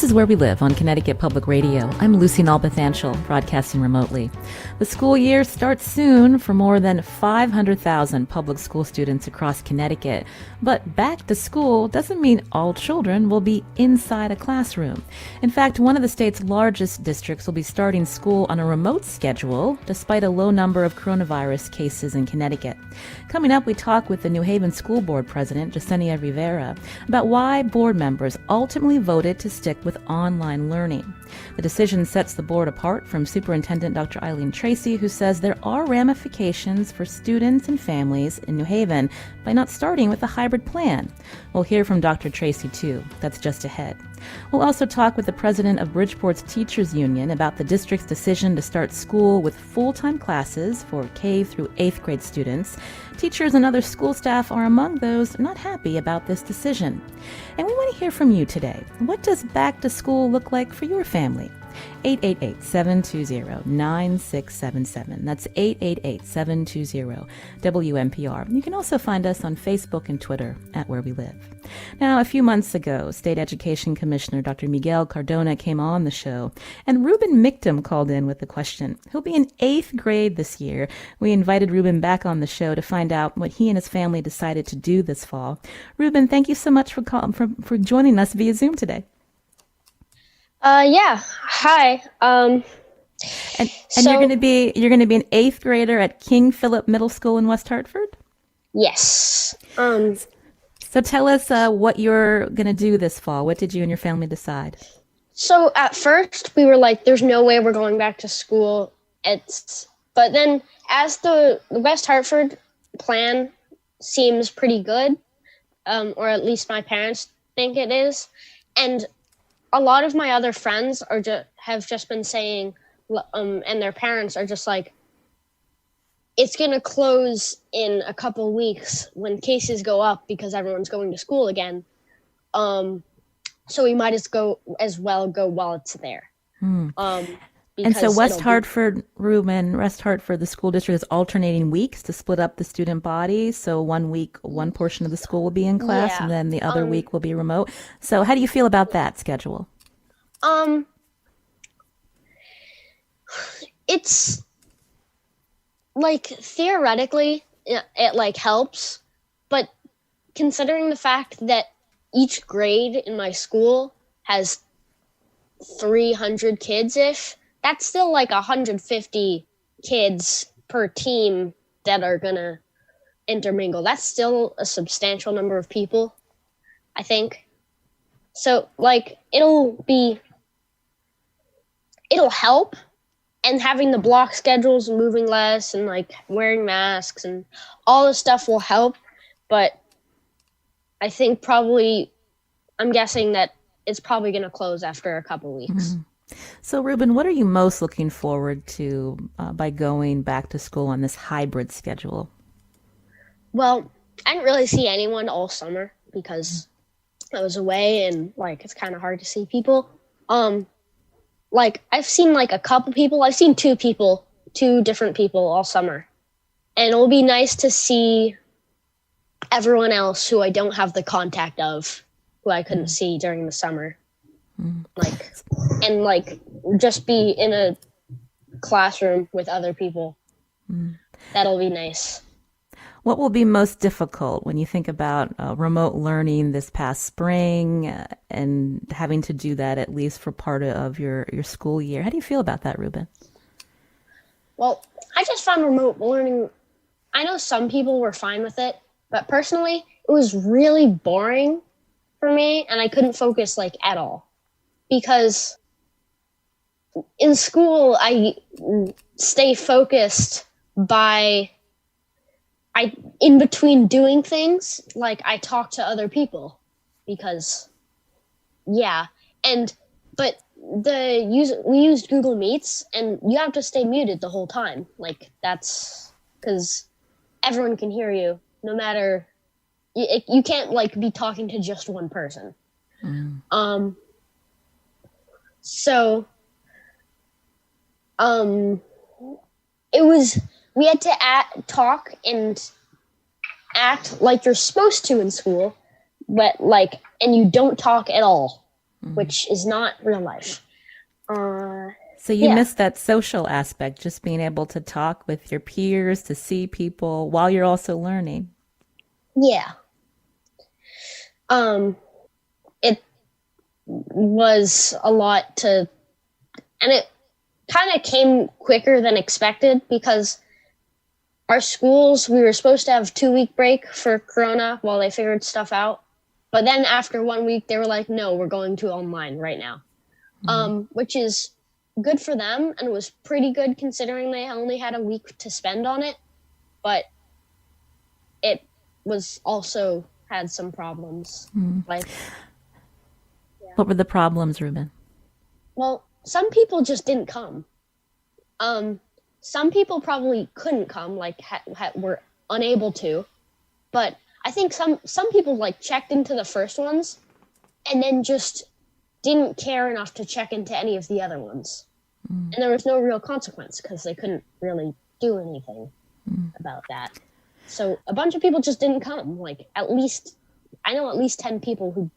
This is Where We Live on Connecticut Public Radio. I'm Lucy Nalpathanchel, broadcasting remotely. The school year starts soon for more than 500,000 public school students across Connecticut. But back to school doesn't mean all children will be inside a classroom. In fact, one of the state's largest districts will be starting school on a remote schedule, despite a low number of coronavirus cases in Connecticut. Coming up, we talk with the New Haven School Board President, Yesenia Rivera, about why board members ultimately voted to stick with online learning. The decision sets the board apart from Superintendent Dr. Eileen Tracy, who says there are ramifications for students and families in New Haven by not starting with a hybrid plan. We'll hear from Dr. Tracy, too. That's just ahead. We'll also talk with the president of Bridgeport's Teachers Union about the district's decision to start school with full-time classes for K through 8th grade students. Teachers and other school staff are among those not happy about this decision. And we want to hear from you today. What does back to school look like for your family? 888-720-9677. That's 888-720-WNPR. You can also find us on Facebook and Twitter at Where We Live. Now, a few months ago, State Education Commissioner Dr. Miguel Cardona came on the show, and Reuben Michtom called in with the question. He'll be in 8th grade this year. We invited Reuben back on the show to find out what he and his family decided to do this fall. Reuben, thank you so much for joining us via Zoom today. Yeah. Hi. And you're going to be an 8th grader at King Philip Middle School in West Hartford? Yes. So tell us what you're going to do this fall. What did you and your family decide? So at first we were like, there's no way we're going back to school. But then as the West Hartford plan seems pretty good, or at least my parents think it is, and a lot of my other friends have just been saying, and their parents are just like, it's going to close in a couple weeks when cases go up because everyone's going to school again. So we might as well go while it's there. And so West Hartford, the school district is alternating weeks to split up the student body. So 1 week, one portion of the school will be in class, and then the other week will be remote. So how do you feel about that schedule? It's like theoretically it like helps, but considering the fact that each grade in my school has 300 kids-ish, that's still like 150 kids per team that are gonna intermingle. That's still a substantial number of people, I think. So like it'll help, and having the block schedules and moving less and like wearing masks and all this stuff will help. But I think I'm guessing that it's probably going to close after a couple weeks. Mm-hmm. So Reuben, what are you most looking forward to by going back to school on this hybrid schedule? Well, I didn't really see anyone all summer because I was away and like it's kind of hard to see people. Like I've seen like a couple people. I've seen two different people all summer. And it'll be nice to see everyone else who I don't have the contact of, who I couldn't see during the summer. Like just be in a classroom with other people. That'll be nice. What will be most difficult when you think about remote learning this past spring and having to do that at least for part of your school year? How do you feel about that, Reuben? Well, I just found remote learning, I know some people were fine with it, but personally, it was really boring for me and I couldn't focus like at all. Because in school, I stay focused in between doing things, like I talk to other people because, but we used Google Meets and you have to stay muted the whole time. Like that's because everyone can hear you no matter, you can't like be talking to just one person. We had to talk and act like you're supposed to in school, but and you don't talk at all. which is not real life. So you missed that social aspect, just being able to talk with your peers, to see people while you're also learning. Yeah. It was a lot and it kind of came quicker than expected because our schools, we were supposed to have 2-week break for Corona while they figured stuff out. But then after 1 week, they were like, no, we're going to online right now. Which is good for them and was pretty good considering they only had a week to spend on it. But it was also had some problems. What were the problems, Reuben? Well, some people just didn't come. Some people probably couldn't come, like were unable to. But I think some people like checked into the first ones and then just didn't care enough to check into any of the other ones. And there was no real consequence because they couldn't really do anything about that. So a bunch of people just didn't come. Like I know at least 10 people who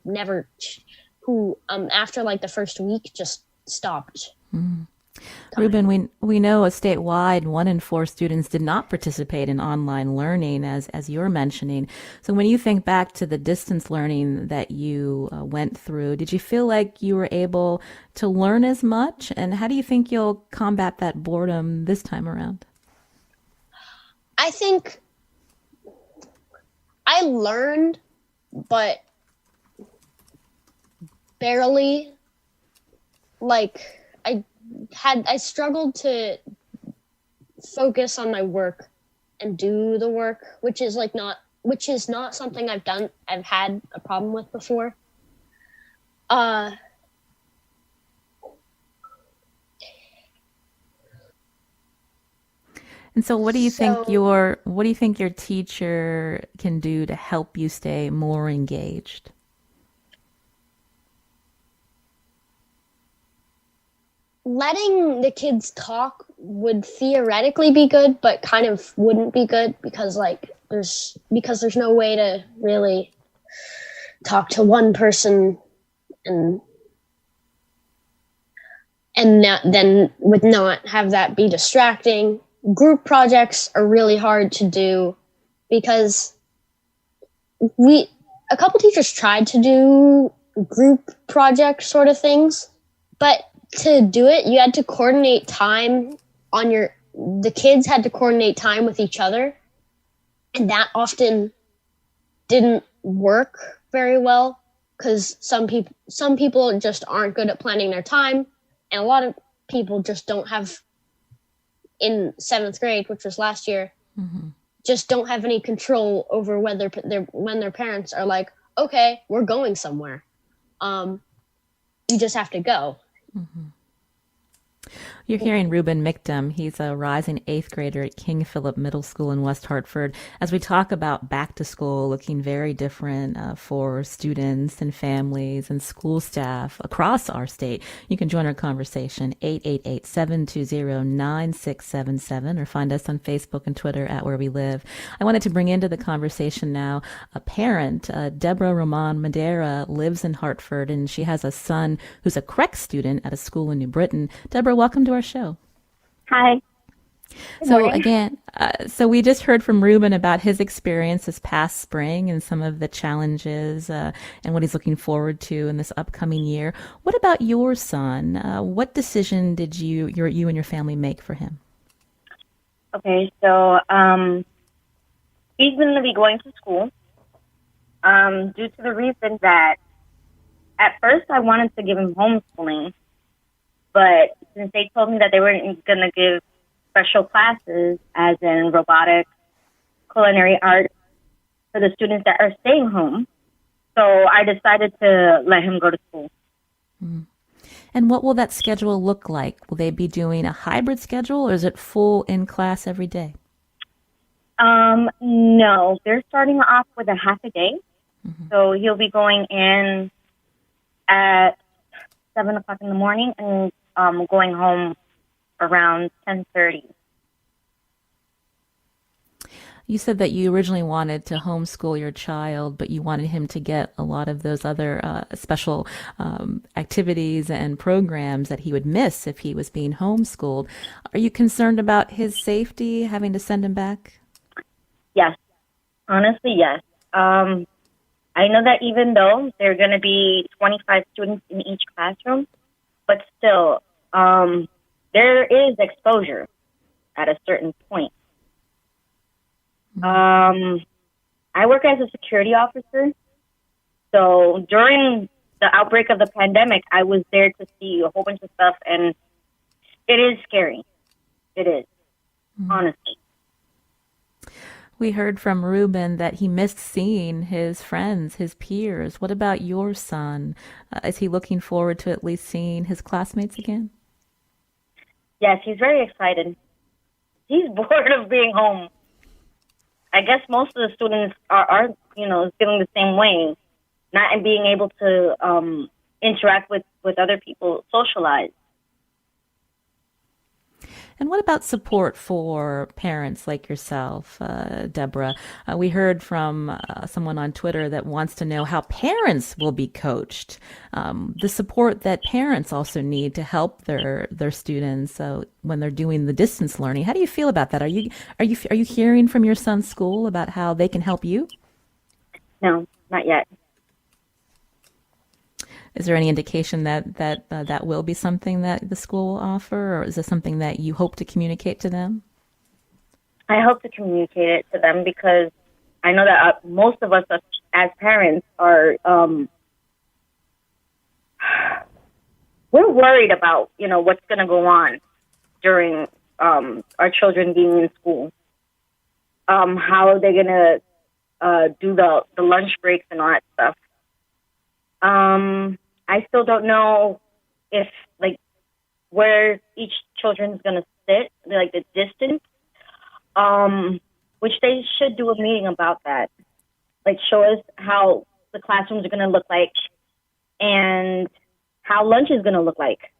after like the first week just stopped. Reuben, we know statewide 1 in 4 students did not participate in online learning, as you're mentioning. So when you think back to the distance learning that you went through, did you feel like you were able to learn as much? And how do you think you'll combat that boredom this time around? I think I learned, but barely. Like I struggled to focus on my work and do the work, which is not something I've had a problem with before. And so what do you think your teacher can do to help you stay more engaged? Letting the kids talk would theoretically be good, but kind of wouldn't be good because there's no way to really talk to one person and then would not have that be distracting. Group projects are really hard to do because a couple teachers tried to do group project sort of things, but to do it, you had to coordinate time the kids had to coordinate time with each other. And that often didn't work very well because some people just aren't good at planning their time. And a lot of people just don't have, in 7th grade, which was last year, just don't have any control over when their parents are like, okay, we're going somewhere. You just have to go. You're hearing Reuben Michtom. He's a rising 8th grader at King Philip Middle School in West Hartford. As we talk about back to school looking very different for students and families and school staff across our state, you can join our conversation 888-720-9677 or find us on Facebook and Twitter at Where We Live. I wanted to bring into the conversation now a parent. Deborah Roman Madera lives in Hartford, and she has a son who's a CREC student at a school in New Britain. Deborah, welcome to our show. Hi. So again, so we just heard from Reuben about his experience this past spring and some of the challenges and what he's looking forward to in this upcoming year. What about your son? What decision did you and your family make for him? Okay, so he's going to be going to school due to the reason that at first I wanted to give him homeschooling, but since they told me that they weren't going to give special classes, as in robotics, culinary arts, for the students that are staying home, so I decided to let him go to school. And what will that schedule look like? Will they be doing a hybrid schedule, or is it full in class every day? No, they're starting off with a half a day. So he'll be going in at 7 o'clock in the morning and going home around 10:30. You said that you originally wanted to homeschool your child, but you wanted him to get a lot of those other special activities and programs that he would miss if he was being homeschooled. Are you concerned about his safety, having to send him back? Yes, honestly, yes. I know that even though there are going to be 25 students in each classroom, but still, there is exposure at a certain point. I work as a security officer. So during the outbreak of the pandemic, I was there to see a whole bunch of stuff, and it is scary. It is, honestly. We heard from Reuben that he missed seeing his friends, his peers. What about your son? Is he looking forward to at least seeing his classmates again? Yes, he's very excited. He's bored of being home. I guess most of the students are feeling the same way, not being able to interact with other people, socialize. And what about support for parents like yourself, Deborah? We heard from someone on Twitter that wants to know how parents will be coached. The support that parents also need to help their students when they're doing the distance learning. How do you feel about that? Are you hearing from your son's school about how they can help you? No, not yet. Is there any indication that will be something that the school will offer, or is this something that you hope to communicate to them? I hope to communicate it to them because I know that most of us as parents are we're worried about what's going to go on during our children being in school. How are they going to do the lunch breaks and all that stuff? I still don't know if where each children's gonna sit, the distance. Which they should do a meeting about that. Show us how the classrooms are gonna look like and how lunch is gonna look like.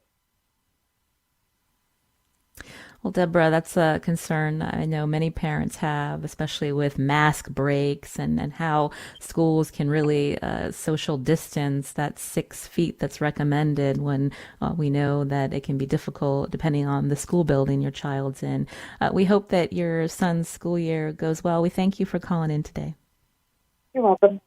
Well, Deborah, that's a concern I know many parents have, especially with mask breaks and how schools can really social distance that 6 feet that's recommended when we know that it can be difficult depending on the school building your child's in. We hope that your son's school year goes well. We thank you for calling in today. You're welcome.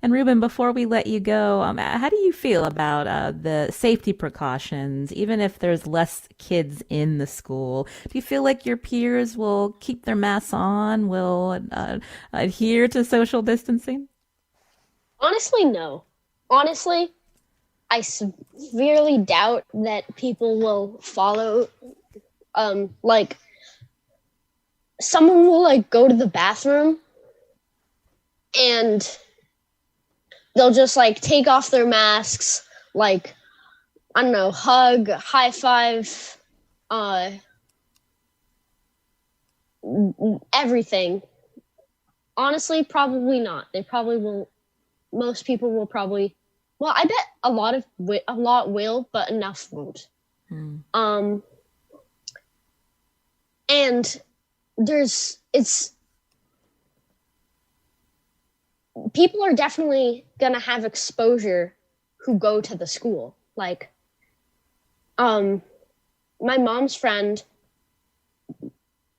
And Reuben, before we let you go, how do you feel about the safety precautions, even if there's less kids in the school? Do you feel like your peers will keep their masks on, will adhere to social distancing? Honestly, no. Honestly, I severely doubt that people will follow. Someone will go to the bathroom and they'll just take off their masks, I don't know, hug, high five, everything. Honestly, probably not. They probably will. Most people will probably. Well, I bet a lot will, but enough won't. And people are definitely going to have exposure who go to the school. My mom's friend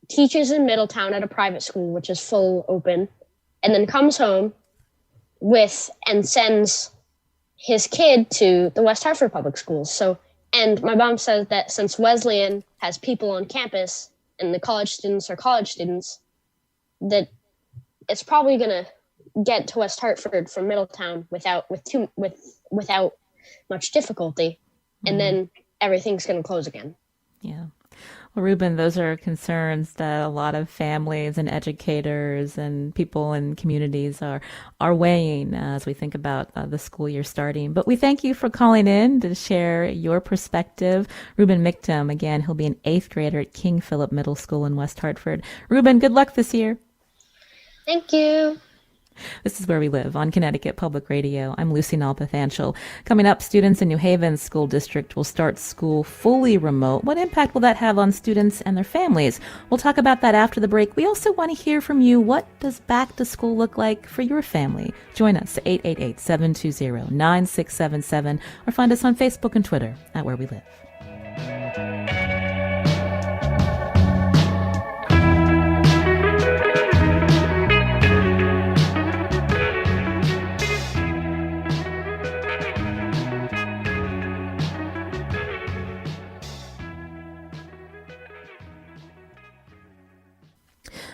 teaches in Middletown at a private school, which is full open, and then comes home and sends his kid to the West Hartford public schools. And my mom says that since Wesleyan has people on campus and the college students are college students, that it's probably going to get to West Hartford from Middletown without much difficulty, and then everything's going to close again. Yeah. Well, Reuben, those are concerns that a lot of families and educators and people in communities are weighing as we think about the school year starting. But we thank you for calling in to share your perspective. Reuben Michtom, again, he'll be an 8th grader at King Philip Middle School in West Hartford. Reuben, good luck this year. Thank you. This is Where We Live on Connecticut Public Radio. I'm Lucy Nalpathanchel. Coming up, students in New Haven School District will start school fully remote. What impact will that have on students and their families? We'll talk about that after the break. We also want to hear from you. What does back to school look like for your family? Join us at 888-720-9677 or find us on Facebook and Twitter at Where We Live.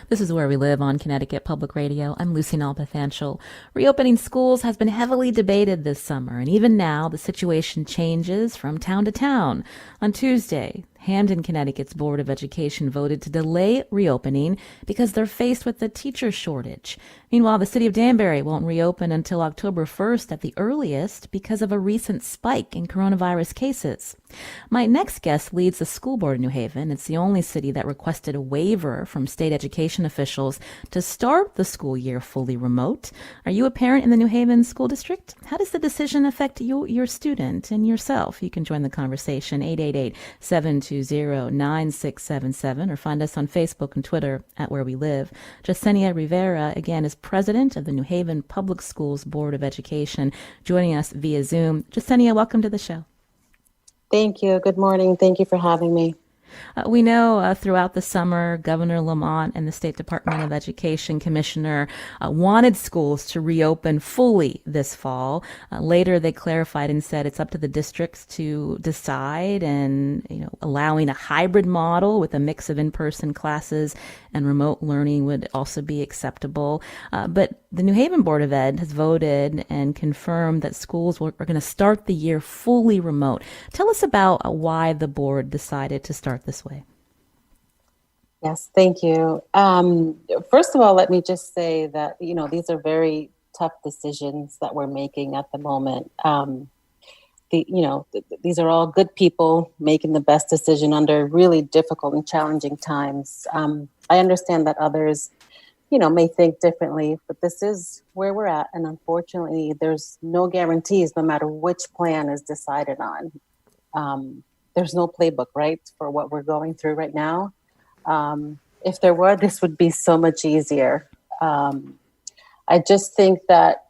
This is Where We Live on Connecticut Public Radio. I'm Lucy Nalpathanchel. Reopening schools has been heavily debated this summer, and even now the situation changes from town to town. On Tuesday, Hamden, Connecticut's Board of Education voted to delay reopening because they're faced with a teacher shortage. Meanwhile, the city of Danbury won't reopen until October 1st at the earliest because of a recent spike in coronavirus cases. My next guest leads the school board in New Haven. It's the only city that requested a waiver from state education officials to start the school year fully remote. Are you a parent in the New Haven School District? How does the decision affect your student and yourself? You can join the conversation, 888-720-9677, or find us on Facebook and Twitter at Where We Live. Yesenia Rivera, again, is president of the New Haven Public Schools Board of Education, joining us via Zoom. Yesenia, welcome to the show. Thank you. Good morning. Thank you for having me. We know throughout the summer, Governor Lamont and the State Department of Education Commissioner wanted schools to reopen fully this fall. Later, they clarified and said it's up to the districts to decide, and allowing a hybrid model with a mix of in-person classes and remote learning would also be acceptable. But the New Haven Board of Ed has voted and confirmed that schools are going to start the year fully remote. Tell us about why the board decided to start this way. Yes, thank you. First of all, let me just say that, these are very tough decisions that we're making at the moment. These are all good people making the best decision under really difficult and challenging times. I understand that others, may think differently, but this is where we're at. And unfortunately, there's no guarantees no matter which plan is decided on. There's no playbook, right, for what we're going through right now. If there were, this would be so much easier. I just think that,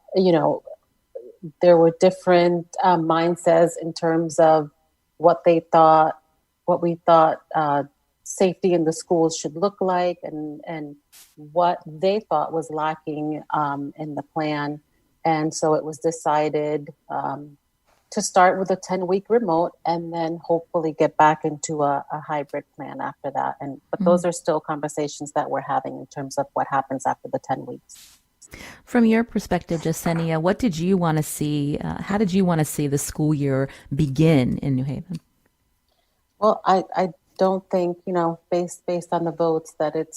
there were different mindsets in terms of what we thought safety in the schools should look like, and what they thought was lacking in the plan. And so it was decided to start with a 10-week remote and then hopefully get back into a hybrid plan after that. But those are still conversations that we're having in terms of what happens after the 10 weeks. From your perspective, Yesenia, what did you want to see? How did you want to see the school year begin in New Haven? Well, I don't think, based on the votes, that it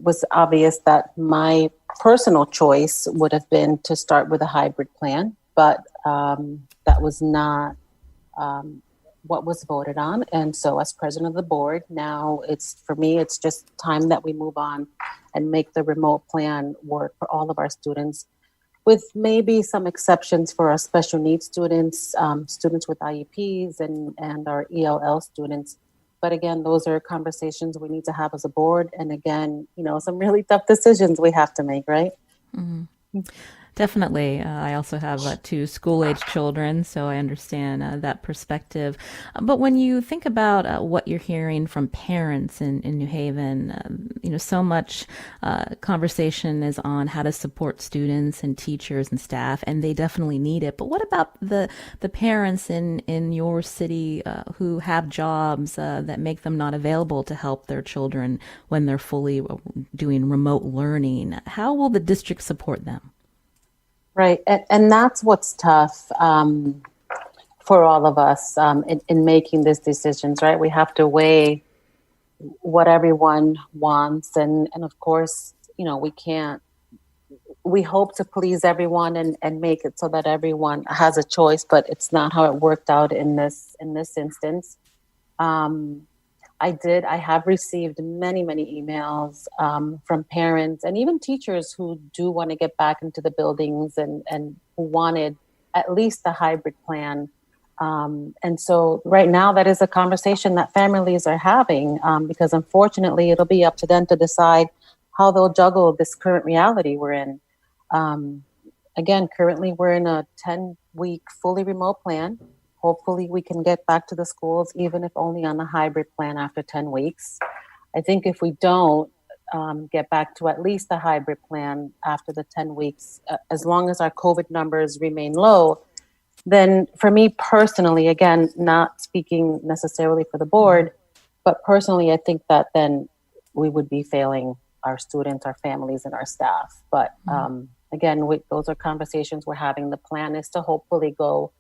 was obvious that my personal choice would have been to start with a hybrid plan, but that was not what was voted on. And so as president of the board, now it's just time that we move on and make the remote plan work for all of our students, with maybe some exceptions for our special needs students, students with IEPs and our ELL students. But again, those are conversations we need to have as a board. And again, some really tough decisions we have to make, right? Mm-hmm. Definitely. I also have 2 school-age children, so I understand that perspective. But when you think about what you're hearing from parents in New Haven, so much conversation is on how to support students and teachers and staff, and they definitely need it. But what about the parents in your city who have jobs that make them not available to help their children when they're fully doing remote learning? How will the district support them? Right. And that's what's tough for all of us in making these decisions, right? We have to weigh what everyone wants. And of course, we hope to please everyone and make it so that everyone has a choice, but it's not how it worked out in this instance. I did. I have received many, many emails from parents and even teachers who do want to get back into the buildings and who wanted at least the hybrid plan. And so right now that is a conversation that families are having because unfortunately it'll be up to them to decide how they'll juggle this current reality we're in. Again, currently we're in a 10-week fully remote plan. Hopefully we can get back to the schools, even if only on the hybrid plan after 10 weeks. I think if we don't get back to at least the hybrid plan after the 10 weeks, as long as our COVID numbers remain low, then for me personally, again, not speaking necessarily for the board, but personally, I think that then we would be failing our students, our families, and our staff. But again, those are conversations we're having. The plan is to hopefully go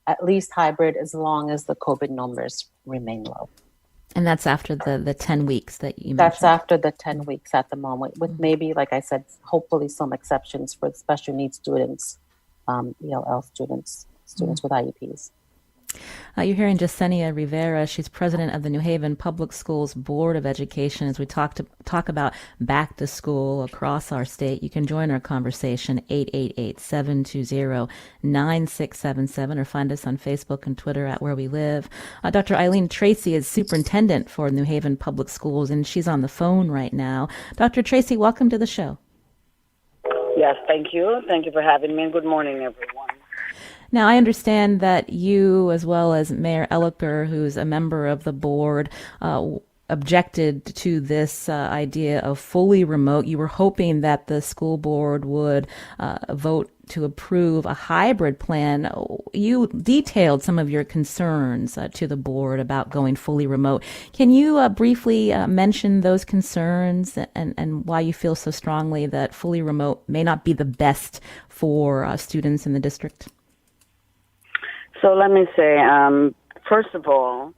at least hybrid as long as the COVID numbers remain low. And that's after the 10 weeks that you mentioned? That's after the 10 weeks at the moment, with maybe, like I said, hopefully some exceptions for special needs students, ELL students with IEPs. You're hearing Yesenia Rivera. She's president of the New Haven Public Schools Board of Education. As we talk about back to school across our state, you can join our conversation 888-720-9677 or find us on Facebook and Twitter at Where We Live. Dr. Eileen Tracy is superintendent for New Haven Public Schools, and she's on the phone right now. Dr. Tracy, welcome to the show. Yes, thank you. Thank you for having me, and good morning, everyone. Now, I understand that you, as well as Mayor Elliker, who's a member of the board, objected to this idea of fully remote. You were hoping that the school board would vote to approve a hybrid plan. You detailed some of your concerns to the board about going fully remote. Can you briefly mention those concerns and why you feel so strongly that fully remote may not be the best for students in the district? So let me say, first of all,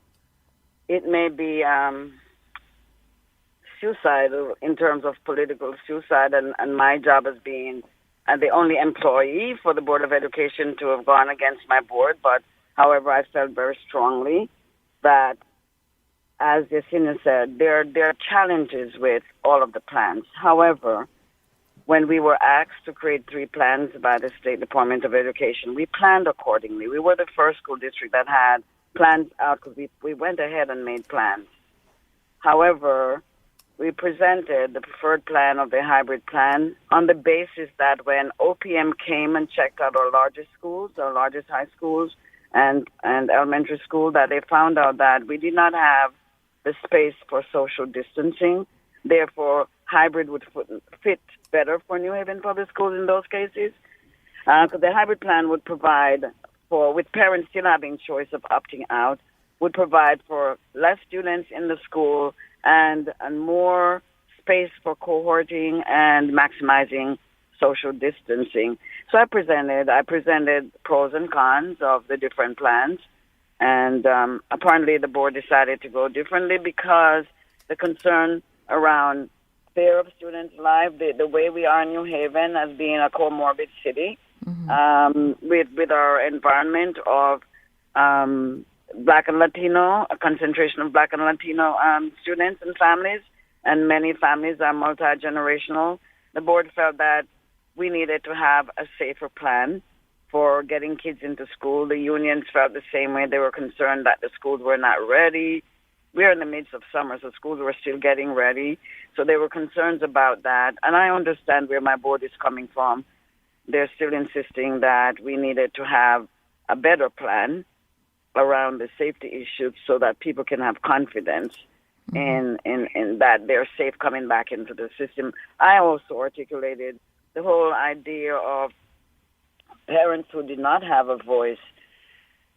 it may be suicidal in terms of political suicide, and my job as being the only employee for the Board of Education to have gone against my board. But, however, I felt very strongly that, as Yesenia said, there are challenges with all of the plans. However, when we were asked to create 3 plans by the State Department of Education, we planned accordingly. We were the first school district that had plans out because we went ahead and made plans. However, we presented the preferred plan of the hybrid plan on the basis that when OPM came and checked out our largest schools, our largest high schools and elementary school, that they found out that we did not have the space for social distancing. Therefore, hybrid would fit better for New Haven Public Schools in those cases. Because the hybrid plan would provide for, with parents still having choice of opting out, would provide for less students in the school and more space for cohorting and maximizing social distancing. So I presented pros and cons of the different plans, and apparently the board decided to go differently because the concern around fear of students' life, the way we are in New Haven as being a comorbid city, with our environment of Black and Latino, a concentration of Black and Latino students and families, and many families are multi-generational. The board felt that we needed to have a safer plan for getting kids into school. The unions felt the same way. They were concerned that the schools were not ready. We're in the midst of summer, so schools were still getting ready. So there were concerns about that. And I understand where my board is coming from. They're still insisting that we needed to have a better plan around the safety issues so that people can have confidence in that they're safe coming back into the system. I also articulated the whole idea of parents who did not have a voice,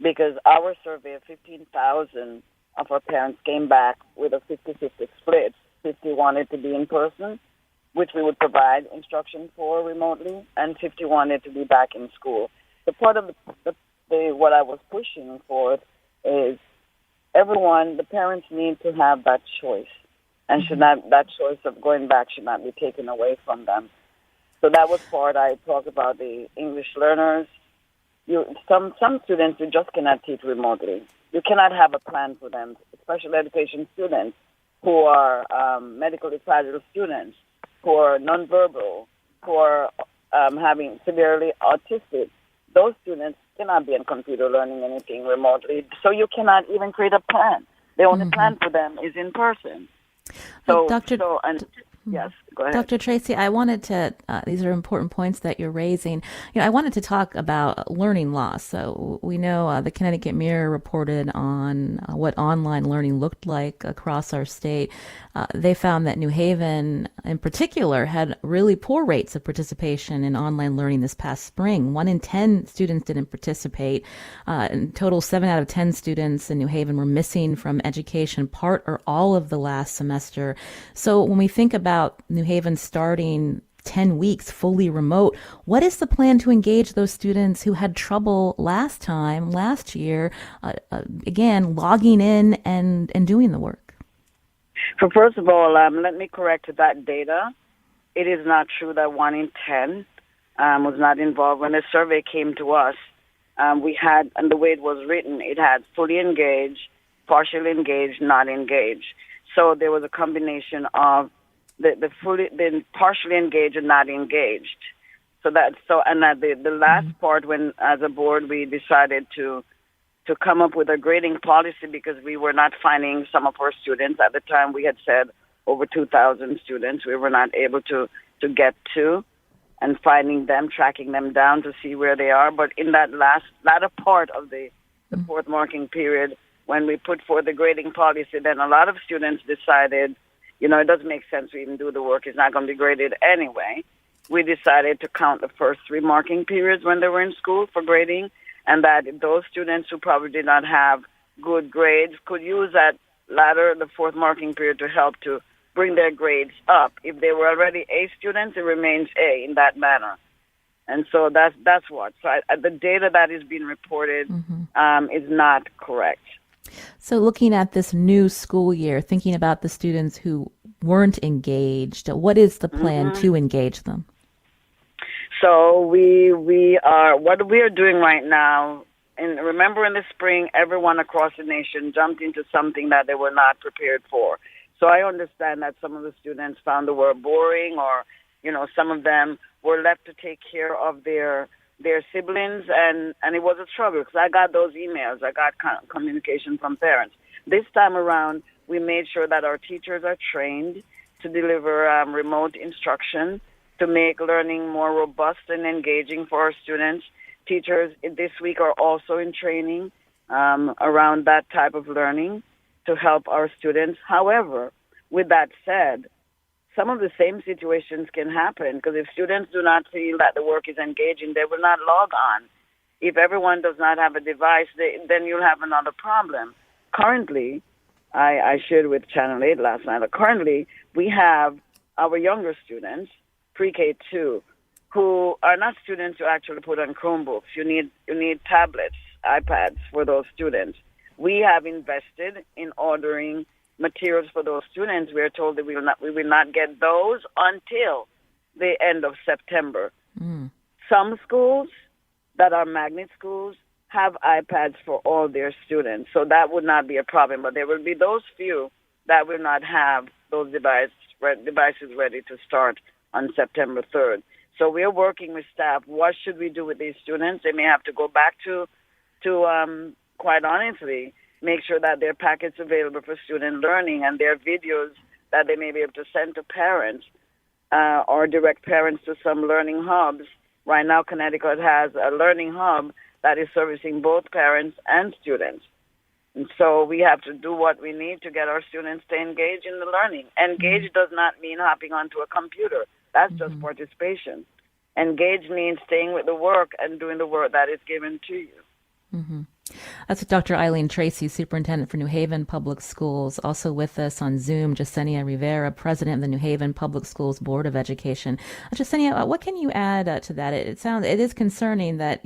because our survey of 15,000 of our parents came back with a 50-50 split. 50 wanted to be in person, which we would provide instruction for remotely, and 50 wanted to be back in school. The part of what I was pushing for is everyone, the parents need to have that choice, and that choice of going back should not be taken away from them. So that was part. I talked about the English learners. Some students you just cannot teach remotely. You cannot have a plan for them. Special education students who are medically fragile students, who are nonverbal, who are having severely autistic. Those students cannot be in computer learning anything remotely. So you cannot even create a plan. The only plan for them is in person. So, yes, go ahead. Dr. Tracy, I wanted to, these are important points that you're raising. I wanted to talk about learning loss. So we know the Connecticut Mirror reported on what online learning looked like across our state. They found that New Haven in particular had really poor rates of participation in online learning this past spring. 1 in 10 students didn't participate. In total, 7 out of 10 students in New Haven were missing from education part or all of the last semester. So when we think about New Haven starting 10 weeks fully remote, what is the plan to engage those students who had trouble last year, again, logging in and doing the work? So first of all, let me correct that data. It is not true that 1 in 10 was not involved. When the survey came to us, we had, and the way it was written, it had fully engaged, partially engaged, not engaged. So there was a combination of the partially engaged and not engaged. The last part, when as a board we decided to come up with a grading policy because we were not finding some of our students. At the time we had said over 2,000 students we were not able to get to, and finding them, tracking them down to see where they are. But in that latter part of the fourth marking period, when we put forth the grading policy, then a lot of students decided, it doesn't make sense to even do the work. It's not going to be graded anyway. We decided to count the first 3 marking periods when they were in school for grading, and that those students who probably did not have good grades could use that the 4th marking period to help to bring their grades up. If they were already A students, it remains A in that manner. And so that's what. So the data that is being reported is not correct. So looking at this new school year, thinking about the students who weren't engaged, what is the plan to engage them? So what we are doing right now, and remember in the spring, everyone across the nation jumped into something that they were not prepared for. So I understand that some of the students found the work boring, or, some of them were left to take care of their siblings, and it was a struggle because I got those emails. I got communication from parents. This time around, we made sure that our teachers are trained to deliver remote instruction to make learning more robust and engaging for our students. Teachers this week are also in training around that type of learning to help our students. However, with that said, some of the same situations can happen because if students do not feel that the work is engaging, they will not log on. If everyone does not have a device, then you'll have another problem. Currently, I shared with Channel 8 last night, currently we have our younger students, pre-K 2, who are not students who actually put on Chromebooks. You need tablets, iPads for those students. We have invested in ordering materials for those students. We are told that we will not get those until the end of September. Some schools that are magnet schools have iPads for all their students, so that would not be a problem. But there will be those few that will not have those devices ready to start on September 3rd. So we are working with staff. What should we do with these students? They may have to go back to quite honestly, make sure that their packets available for student learning and their videos that they may be able to send to parents or direct parents to some learning hubs. Right now, Connecticut has a learning hub that is servicing both parents and students. And so we have to do what we need to get our students to engage in the learning. Engage does not mean hopping onto a computer. That's just participation. Engage means staying with the work and doing the work that is given to you. That's Dr. Eileen Tracy, Superintendent for New Haven Public Schools. Also with us on Zoom, Yesenia Rivera, President of the New Haven Public Schools Board of Education. Yesenia, what can you add to that? It is concerning that,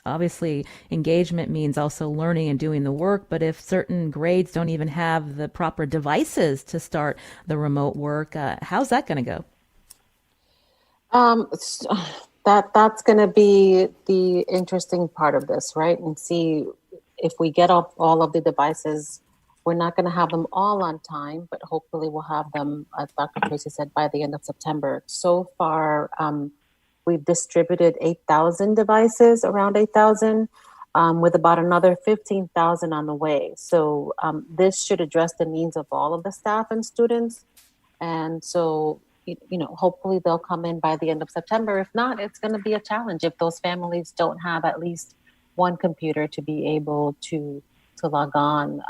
obviously engagement means also learning and doing the work, but if certain grades don't even have the proper devices to start the remote work, how's that going to go? That's going to be the interesting part of this, right? And see if we get all of the devices, we're not going to have them all on time, but hopefully we'll have them, as Dr. Tracy said, by the end of September. So far, we've distributed 8,000 devices, around 8,000, with about another 15,000 on the way. So this should address the needs of all of the staff and students. And so, hopefully they'll come in by the end of September. If not, it's going to be a challenge if those families don't have at least one computer to be able to log on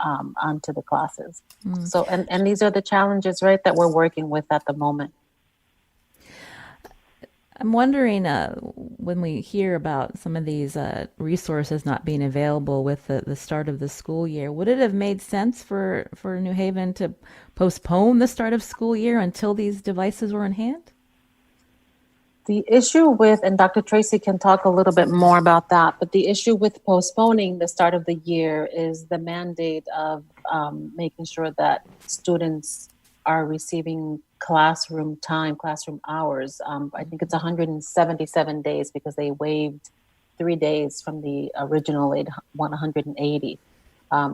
onto the classes. So, and these are the challenges, right, that we're working with at the moment. I'm wondering, when we hear about some of these resources not being available with the start of the school year, would it have made sense for New Haven to postpone the start of school year until these devices were in hand? The issue with, and Dr. Tracy can talk a little bit more about that, but the issue with postponing the start of the year is the mandate of making sure that students are receiving classroom time, classroom hours. I think it's 177 days because they waived 3 days from the original 180.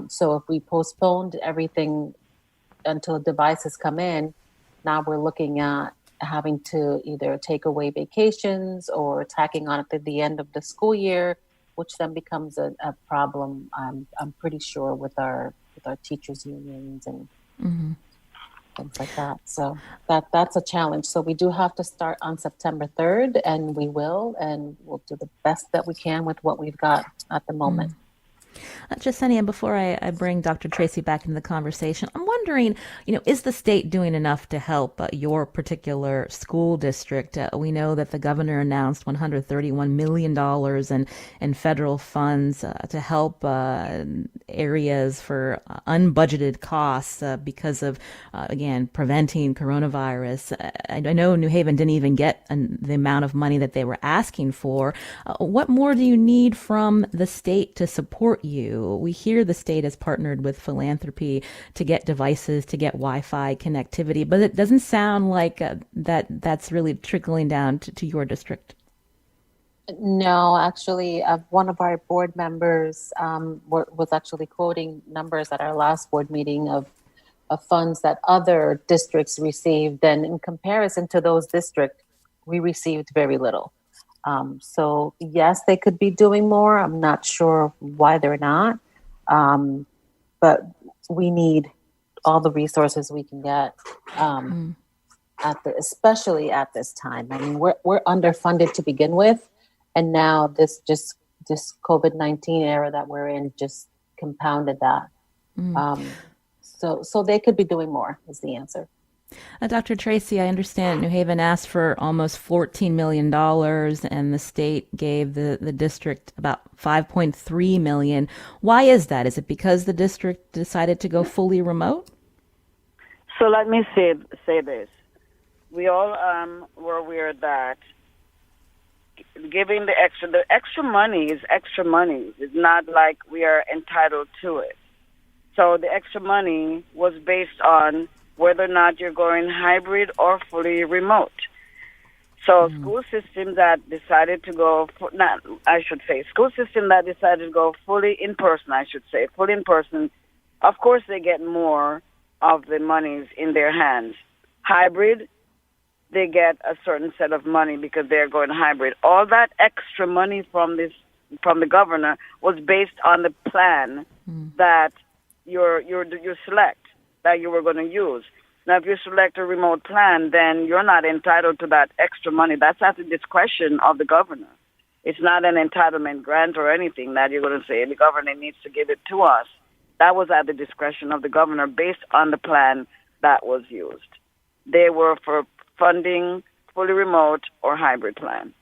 So if we postponed everything until devices come in, now we're looking at having to either take away vacations or tacking on it to the end of the school year, which then becomes a problem, I'm pretty sure, with our teachers unions and things like that. So that's a challenge. So we do have to start on September 3rd, and we will, and we'll do the best that we can with what we've got at the moment. Yesenia, before I bring Dr. Tracy back into the conversation, I'm wondering, is the state doing enough to help your particular school district? We know that the governor announced $131 million in federal funds to help areas for unbudgeted costs because of, again, preventing coronavirus. I know New Haven didn't even get the amount of money that they were asking for. What more do you need from the state to support you? We hear the state has partnered with philanthropy to get devices, to get Wi-Fi connectivity, but it doesn't sound like that's really trickling down to your district. No, actually, one of our board members was actually quoting numbers at our last board meeting of funds that other districts received, and in comparison to those districts, we received very little. So yes, they could be doing more. I'm not sure why they're not, but we need all the resources we can get, especially at this time. I mean, we're underfunded to begin with, and now this COVID-19 era that we're in just compounded that. So they could be doing more is the answer. Dr. Tracy, I understand New Haven asked for almost $14 million and the state gave the district about $5.3 million. Why is that? Is it because the district decided to go fully remote? So let me say this. We all were aware that giving the extra money is extra money. It's not like we are entitled to it. So the extra money was based on whether or not you're going hybrid or fully remote. So school systems that decided to go, school system that decided to go fully in person, fully in person, of course they get more of the monies in their hands. Hybrid, they get a certain set of money because they're going hybrid. All that extra money from the governor was based on the plan that you select, that you were going to use. Now, if you select a remote plan, then you're not entitled to that extra money. That's at the discretion of the governor. It's not an entitlement grant or anything that you're going to say the governor needs to give it to us. That was at the discretion of the governor based on the plan that was used. They were for funding fully remote or hybrid plan.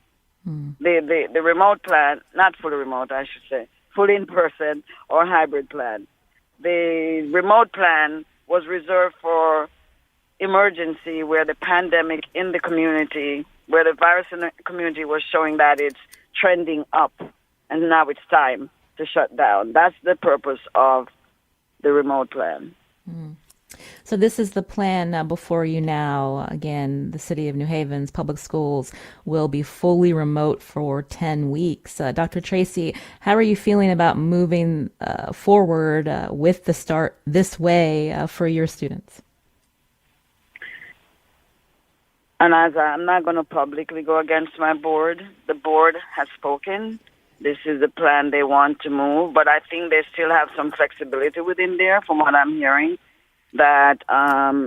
The remote plan, not fully remote, I should say, fully in person or hybrid plan. The remote plan was reserved for emergency where the pandemic in the community, where the virus in the community was showing that it's trending up and now it's time to shut down. That's the purpose of the remote plan. So this is the plan before you now. Again, the City of New Haven's public schools will be fully remote for 10 weeks. Dr. Tracy, how are you feeling about moving forward with the start this way for your students? And as I'm not going to publicly go against my board, the board has spoken. This is the plan they want to move, but I think they still have some flexibility within there from what I'm hearing, that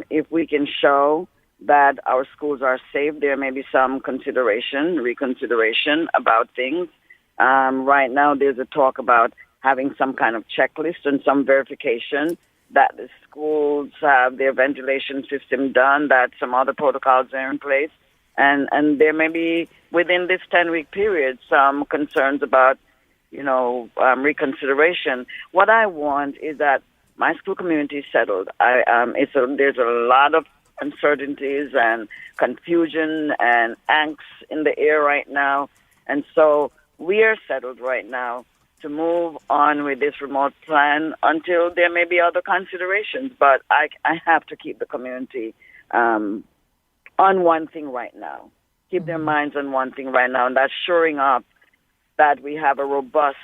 if we can show that our schools are safe, there may be some reconsideration about things. Right now there's a talk about having some kind of checklist and some verification that the schools have their ventilation system done, that some other protocols are in place. And there may be, within this 10-week period, some concerns about, reconsideration. What I want is that my school community is settled. There's a lot of uncertainties and confusion and angst in the air right now. And so we are settled right now to move on with this remote plan until there may be other considerations. But I have to keep the community on one thing right now. Keep their minds on one thing right now, and that's shoring up that we have a robust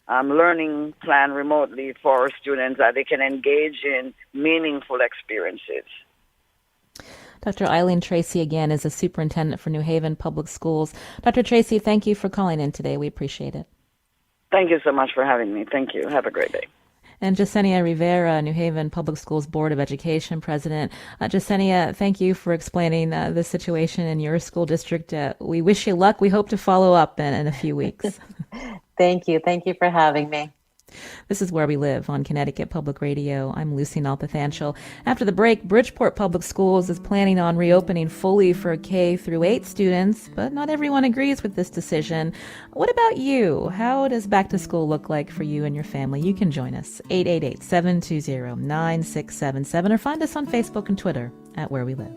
learning plan remotely for our students, that they can engage in meaningful experiences. Dr. Eileen Tracy, again, is a superintendent for New Haven Public Schools. Dr. Tracy, thank you for calling in today. We appreciate it. Thank you so much for having me. Thank you. Have a great day. And Yesenia Rivera, New Haven Public Schools Board of Education President. Yesenia, thank you for explaining the situation in your school district. We wish you luck. We hope to follow up in a few weeks. Thank you. Thank you for having me. This is Where We Live on Connecticut Public Radio. I'm Lucy Nalpathanchel. After the break, Bridgeport Public Schools is planning on reopening fully for K through 8 students, but not everyone agrees with this decision. What about you? How does back to school look like for you and your family? You can join us, 888-720-9677, or find us on Facebook and Twitter at Where We Live.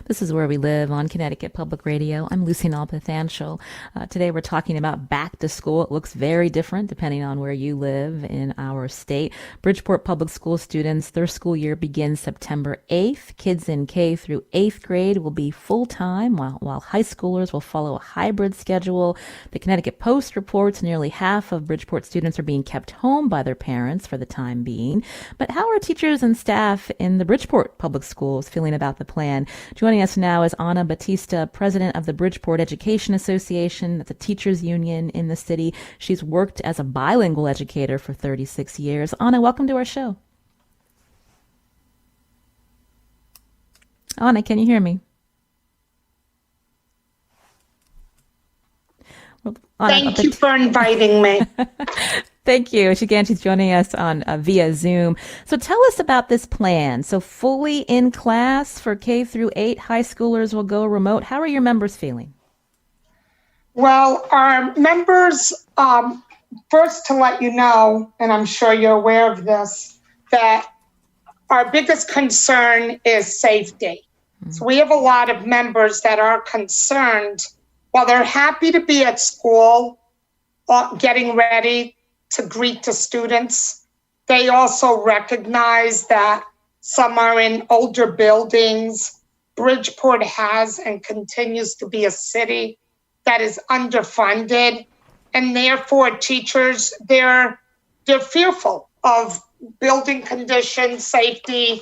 This is Where We Live on Connecticut Public Radio. I'm Lucy Nalpathanchel. Today we're talking about back to school. It looks very different depending on where you live in our state. Bridgeport Public School students, their school year begins September 8th. Kids in K through 8th grade will be full-time, while high schoolers will follow a hybrid schedule. The Connecticut Post reports nearly half of Bridgeport students are being kept home by their parents for the time being. But how are teachers and staff in the Bridgeport Public Schools feeling about the plan? Joining us now is Ana Batista, president of the Bridgeport Education Association. That's a teachers union in the city. She's worked as a bilingual educator for 36 years. Ana, welcome to our show. Ana, can you hear me? Well, Ana, Thank you for inviting me. Thank you. She's joining us on via Zoom. So tell us about this plan. So fully in class for K through 8, high schoolers will go remote. How are your members feeling? Well, our members, first to let you know, and I'm sure you're aware of this, that our biggest concern is safety. Mm-hmm. So we have a lot of members that are concerned. While they're happy to be at school, getting ready to greet the students, they also recognize that some are in older buildings. Bridgeport has and continues to be a city that is underfunded, and therefore teachers, they're fearful of building conditions, safety,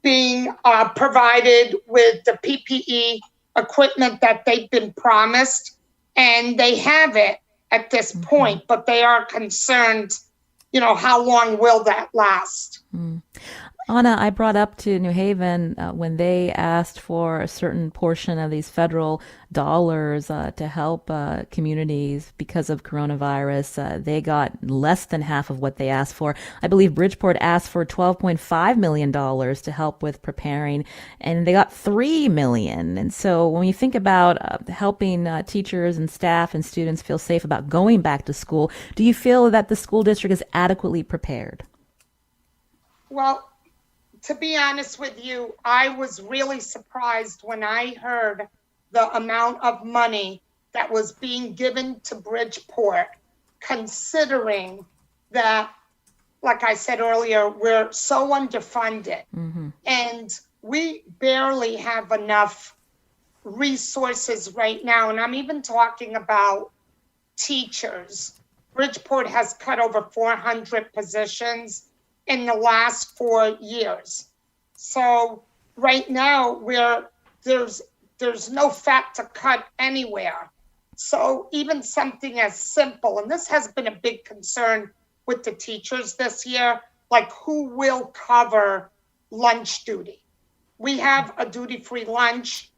being provided with the PPE equipment that they've been promised, and they have it at this point, but they are concerned, how long will that last? Ana, I brought up to New Haven when they asked for a certain portion of these federal dollars to help communities because of coronavirus. They got less than half of what they asked for. I believe Bridgeport asked for $12.5 million to help with preparing, and they got $3 million. And so when you think about helping teachers and staff and students feel safe about going back to school, do you feel that the school district is adequately prepared? Well, To be honest with you, I was really surprised when I heard the amount of money that was being given to Bridgeport, considering that, like I said earlier, we're so underfunded. And we barely have enough resources right now. And I'm even talking about teachers. Bridgeport has cut over 400 positions in the last 4 years. So right now there's no fat to cut anywhere. So even something as simple, and this has been a big concern with the teachers this year, like who will cover lunch duty? We have a duty-free lunch.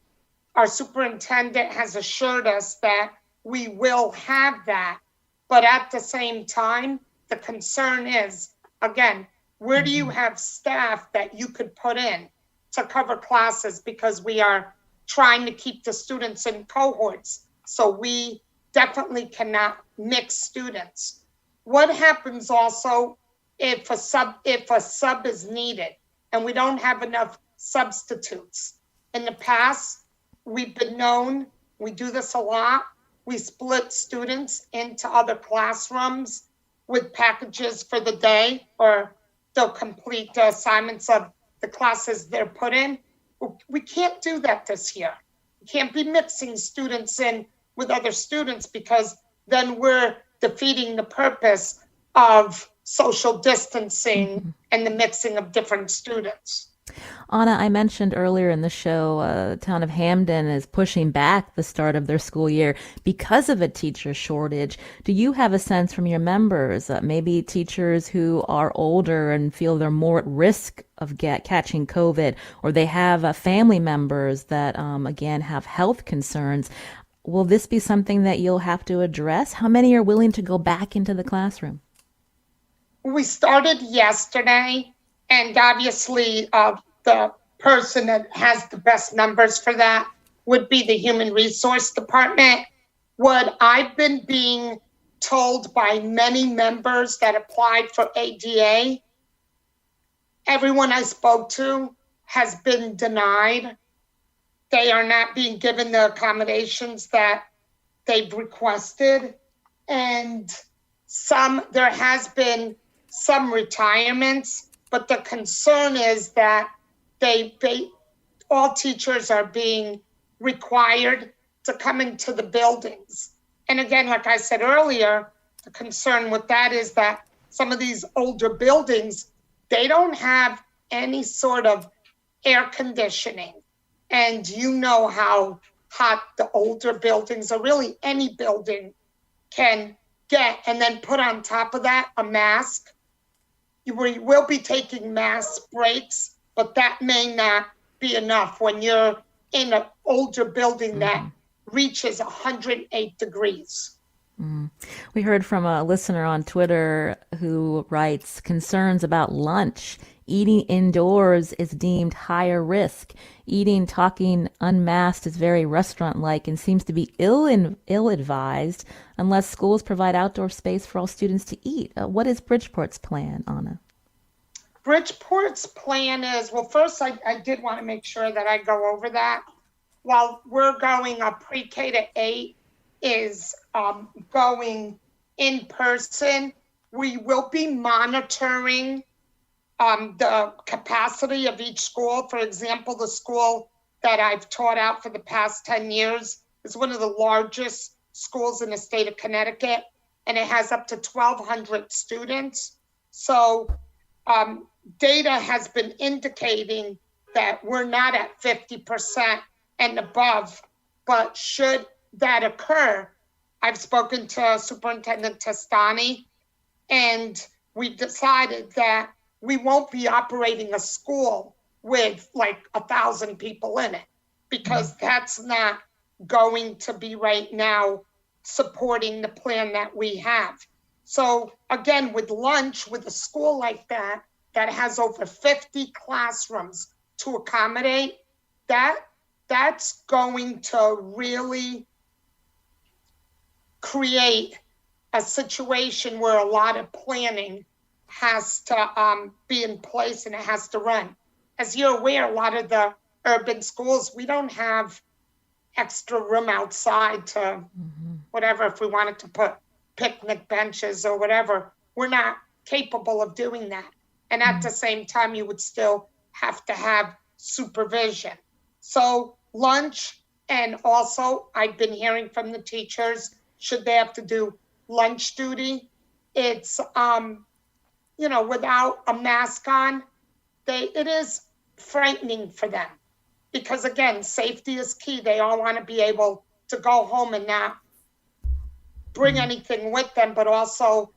Our superintendent has assured us that we will have that. But at the same time, the concern is, again, where do you have staff that you could put in to cover classes? Because we are trying to keep the students in cohorts. So we definitely cannot mix students. What happens also if a sub is needed and we don't have enough substitutes? In the past, we've been known, we do this a lot, we split students into other classrooms with packages for the day, or they'll complete the assignments of the classes they're put in. We can't do that this year. We can't be mixing students in with other students, because then we're defeating the purpose of social distancing and the mixing of different students. Anna, I mentioned earlier in the show, the town of Hamden is pushing back the start of their school year because of a teacher shortage. Do you have a sense from your members, maybe teachers who are older and feel they're more at risk of catching COVID, or they have family members that, again, have health concerns? Will this be something that you'll have to address? How many are willing to go back into the classroom? We started yesterday, and obviously the person that has the best numbers for that would be the Human Resource Department. What I've been being told by many members that applied for ADA, everyone I spoke to has been denied. They are not being given the accommodations that they've requested. And there has been some retirements, but the concern is that all teachers are being required to come into the buildings. And again, like I said earlier, the concern with that is that some of these older buildings, they don't have any sort of air conditioning. And you know how hot the older buildings, or really any building, can get. And then put on top of that a mask. We will be taking mask breaks, but that may not be enough when you're in an older building that reaches 108 degrees. We heard from a listener on Twitter who writes, concerns about lunch. Eating indoors is deemed higher risk. Eating, talking unmasked is very restaurant-like and seems to be ill-advised unless schools provide outdoor space for all students to eat. What is Bridgeport's plan, Anna? Bridgeport's plan is, well, first I did want to make sure that I go over that. While we're going pre-K to 8 is going in person, we will be monitoring the capacity of each school. For example, the school that I've taught out for the past 10 years is one of the largest schools in the state of Connecticut, and it has up to 1,200 students. So data has been indicating that we're not at 50% and above, but should that occur, I've spoken to Superintendent Testani, and we've decided that we won't be operating a school with like 1,000 people in it, because that's not going to be right now supporting the plan that we have. So again, with lunch, with a school like that has over 50 classrooms to accommodate, that's going to really create a situation where a lot of planning has to be in place, and it has to run. as you're aware, a lot of the urban schools, we don't have extra room outside to whatever, if we wanted to put picnic benches or whatever. We're not capable of doing that. And at the same time, you would still have to have supervision. So lunch, and also I've been hearing from the teachers, should they have to do lunch duty, it's, without a mask on, it is frightening for them. Because again, safety is key. They all want to be able to go home and not bring anything with them, but also,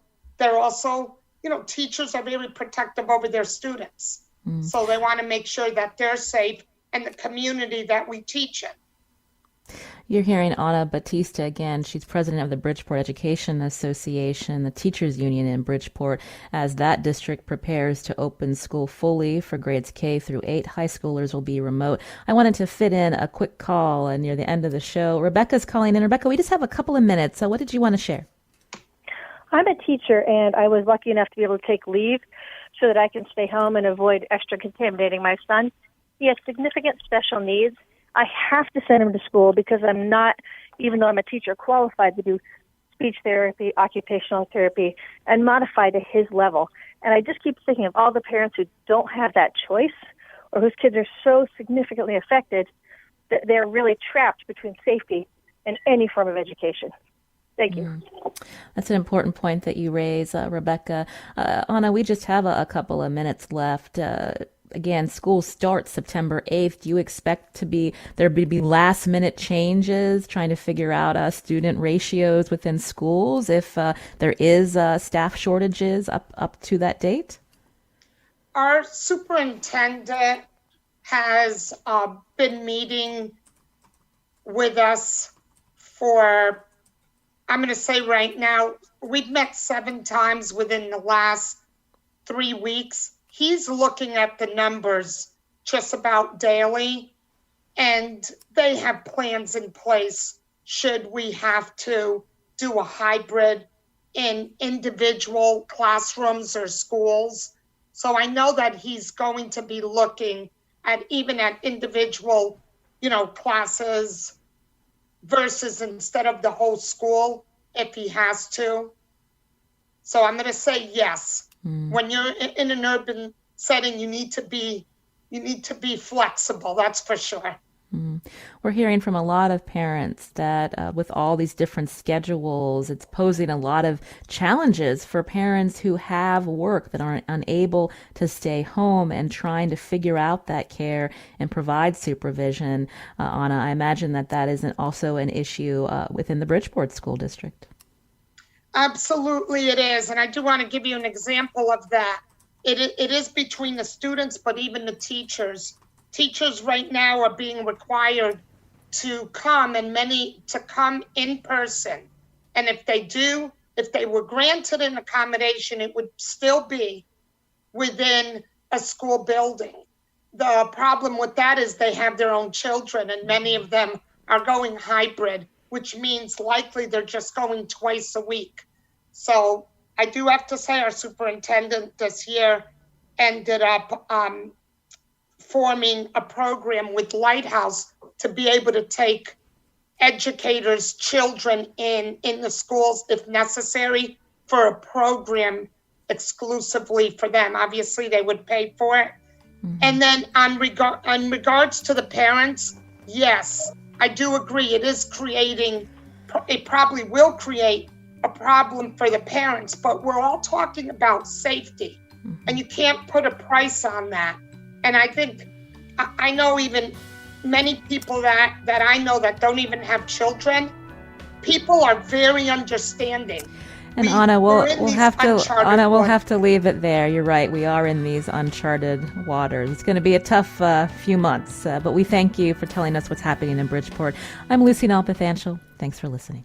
teachers are very protective over their students. So they want to make sure that they're safe and the community that we teach in. You're hearing Ana Batista again. She's president of the Bridgeport Education Association, the teachers union in Bridgeport, as that district prepares to open school fully for grades K through 8. High schoolers will be remote. I wanted to fit in a quick call near the end of the show. Rebecca's calling in. Rebecca, we just have a couple of minutes. So what did you want to share? I'm a teacher, and I was lucky enough to be able to take leave so that I can stay home and avoid extra contaminating my son. He has significant special needs. I have to send him to school because I'm not, even though I'm a teacher, qualified to do speech therapy, occupational therapy, and modify to his level. And I just keep thinking of all the parents who don't have that choice or whose kids are so significantly affected that they're really trapped between safety and any form of education. Thank you. That's an important point that you raise, Rebecca. Ana, we just have a couple of minutes left. Again, school starts September 8th. Do you expect there to be last minute changes, trying to figure out student ratios within schools if there is staff shortages up to that date? Our superintendent has been meeting with us for, I'm going to say right now, we've met 7 times within the last 3 weeks. He's looking at the numbers just about daily, and they have plans in place should we have to do a hybrid in individual classrooms or schools. So I know that he's going to be looking at even at individual, classes versus instead of the whole school if he has to. So I'm going to say yes. When you're in an urban setting, you need to be flexible. That's for sure. We're hearing from a lot of parents that with all these different schedules, it's posing a lot of challenges for parents who have work that aren't unable to stay home and trying to figure out that care and provide supervision. Ana, I imagine that isn't also an issue within the Bridgeport School District. Absolutely it is. And I do want to give you an example of that. It is between the students, but even the teachers. Teachers right now are being required to come in person. And if they were granted an accommodation, it would still be within a school building. The problem with that is they have their own children, and many of them are going hybrid, which means likely they're just going twice a week. So I do have to say our superintendent this year ended up forming a program with Lighthouse to be able to take educators' children in the schools if necessary for a program exclusively for them. Obviously, they would pay for it. And then on regards to the parents, yes, I do agree. It probably will create a problem for the parents, but we're all talking about safety, and you can't put a price on that. And I think, I know even many people that I know that don't even have children, people are very understanding. And Ana, we'll have to leave it there. You're right. We are in these uncharted waters. It's going to be a tough few months, but we thank you for telling us what's happening in Bridgeport. I'm Lucy Nalpathanchel. Thanks for listening.